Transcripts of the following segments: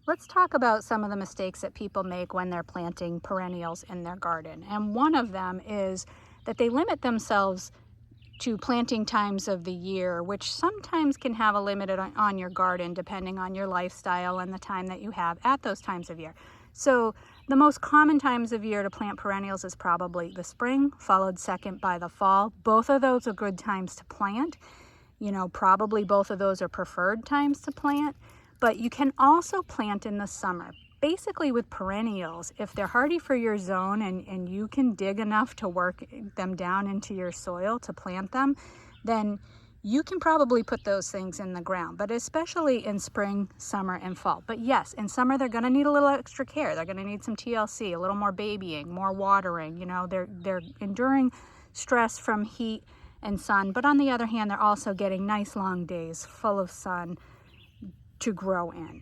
Let's talk about some of the mistakes that people make when they're planting perennials in their garden. And one of them is that they limit themselves to planting times of the year, which sometimes can have a limit on your garden depending on your lifestyle and the time that you have at those times of year. So the most common times of year to plant perennials is probably the spring, followed second by the fall. Both of those are good times to plant. Probably both of those are preferred times to plant, but you can also plant in the summer. Basically with perennials, if they're hardy for your zone and you can dig enough to work them down into your soil to plant them, then you can probably put those things in the ground, but especially in spring, summer, and fall. But yes, in summer, they're gonna need a little extra care. They're gonna need some TLC, a little more babying, more watering. They're enduring stress from heat and sun, but on the other hand, they're also getting nice long days full of sun to grow in.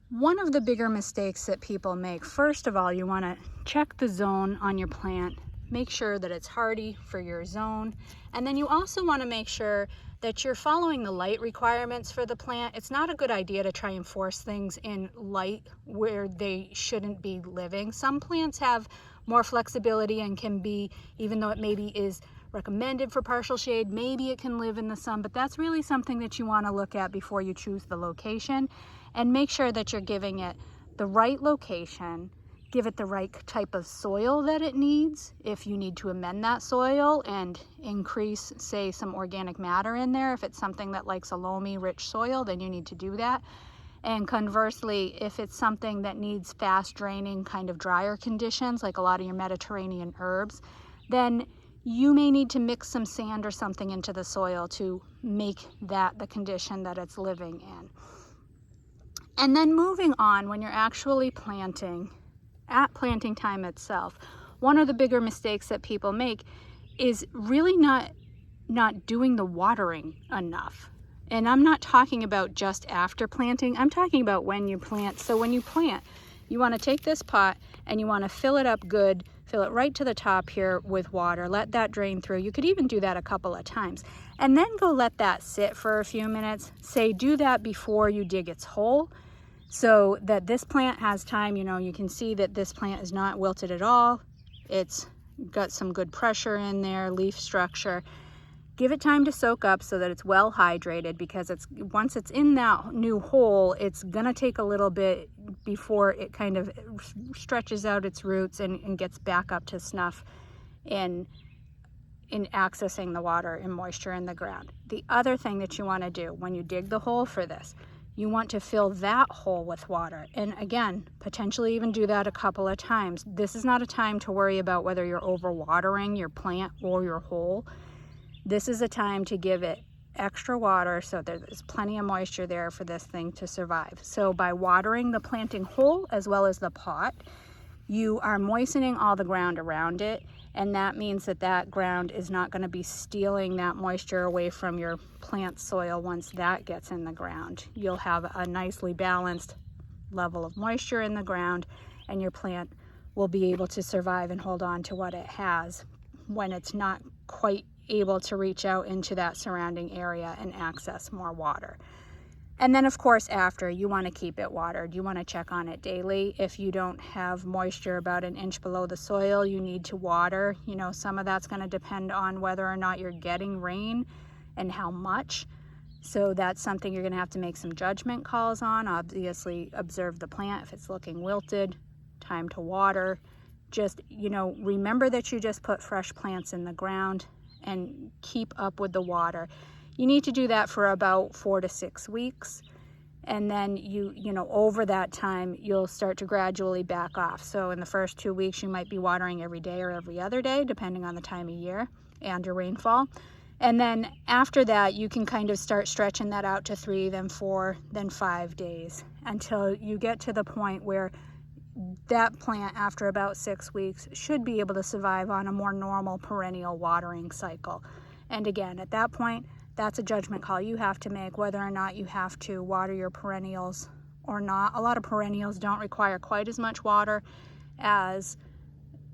One of the bigger mistakes that people make, first of all, you want to check the zone on your plant, make sure that it's hardy for your zone, and then you also want to make sure that you're following the light requirements for the plant. It's not a good idea to try and force things in light where they shouldn't be living. Some plants have more flexibility and can be, even though it maybe is recommended for partial shade, maybe it can live in the sun, but that's really something that you want to look at before you choose the location, and make sure that you're giving it the right location, give it the right type of soil that it needs. If you need to amend that soil and increase, say, some organic matter in there, if it's something that likes a loamy, rich soil, then you need to do that. And conversely, if it's something that needs fast draining, kind of drier conditions, like a lot of your Mediterranean herbs, then you may need to mix some sand or something into the soil to make that the condition that it's living in. And then moving on, when you're actually planting, at planting time itself, one of the bigger mistakes that people make is really not doing the watering enough. And I'm not talking about just after planting, I'm talking about when you plant. So when you plant, you want to take this pot and you want to fill it up good, fill it right to the top here with water, let that drain through. You could even do that a couple of times. And then go let that sit for a few minutes. Say do that before you dig its hole, so that this plant has time. You can see that this plant is not wilted at all. It's got some good pressure in there, leaf structure. Give it time to soak up so that it's well hydrated, because once it's in that new hole, it's gonna take a little bit before it kind of stretches out its roots and gets back up to snuff in accessing the water and moisture in the ground. The other thing that you want to do when you dig the hole for this, you want to fill that hole with water. And again, potentially even do that a couple of times. This is not a time to worry about whether you're overwatering your plant or your hole. This is a time to give it extra water so there's plenty of moisture there for this thing to survive. So by watering the planting hole as well as the pot, you are moistening all the ground around it, and that means that ground is not going to be stealing that moisture away from your plant soil once that gets in the ground. You'll have a nicely balanced level of moisture in the ground, and your plant will be able to survive and hold on to what it has when it's not quite able to reach out into that surrounding area and access more water. And then of course, after, you want to keep it watered. You want to check on it daily. If you don't have moisture about an inch below the soil, you need to water. Some of that's going to depend on whether or not you're getting rain and how much. So that's something you're going to have to make some judgment calls on. Obviously, observe the plant. If it's looking wilted, time to water. Just, remember that you just put fresh plants in the ground, and keep up with the water. You need to do that for about 4 to 6 weeks. And then over that time, you'll start to gradually back off. So in the first 2 weeks, you might be watering every day or every other day, depending on the time of year and your rainfall. And then after that, you can kind of start stretching that out to 3, then 4, then 5 days, until you get to the point where that plant, after about 6 weeks, should be able to survive on a more normal perennial watering cycle. And again, at that point, that's a judgment call you have to make, whether or not you have to water your perennials or not. A lot of perennials don't require quite as much water as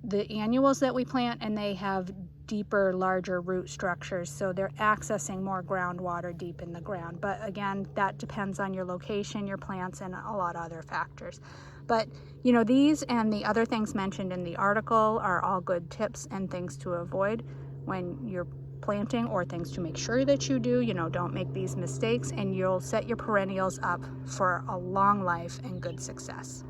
the annuals that we plant, and they have deeper, larger root structures, so they're accessing more groundwater deep in the ground. But again, that depends on your location, your plants, and a lot of other factors. But you know, these and the other things mentioned in the article are all good tips and things to avoid when you're planting, or things to make sure that you do. You know, don't make these mistakes, and you'll set your perennials up for a long life and good success.